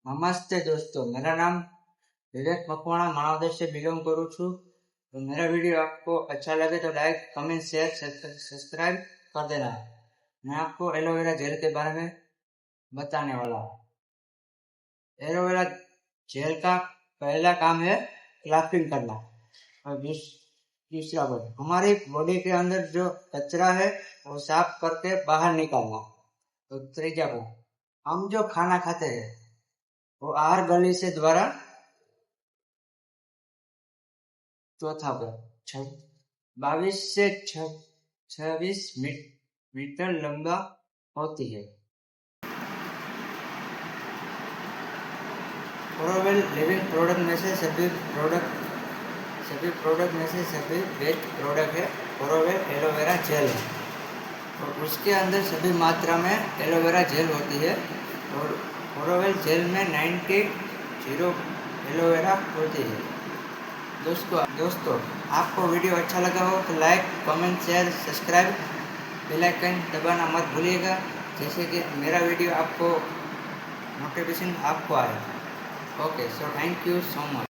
नमस्ते दोस्तों, मेरा नाम विवेक मकवाणा मानवदेश से बिलोंग करूँ छू। तो मेरा वीडियो आपको अच्छा लगे तो लाइक कमेंट शेयर सब्सक्राइब कर देना। मैं आपको एलोवेरा जेल के बारे में बताने वाला हूँ। एलोवेरा जेल का पहला काम है क्लाफ्टिंग करना और दूसरा बात हमारी बॉडी के अंदर जो कचरा है वो साफ करके बाहर निकालना। तो तीसरा बात हम जो खाना खाते हैं वो आहार गली से द्वारा। चौथा पर 22 से 26 मीटर लंबा होती है। ओरोवेल लिविंग प्रोडक्ट में से सभी बेस्ट प्रोडक्ट है ओरोवेल एलोवेरा जेल है और उसके अंदर सभी मात्रा में एलोवेरा जेल होती है और ओरोवेल जेल में 90 एलोवेरा होती है। दोस्तों आपको वीडियो अच्छा लगा हो तो like comment share subscribe bell icon दबाना मत भूलिएगा, जैसे कि मेरा वीडियो आपको नोटिफिकेशन आपको आए। Okay, so thank you so much.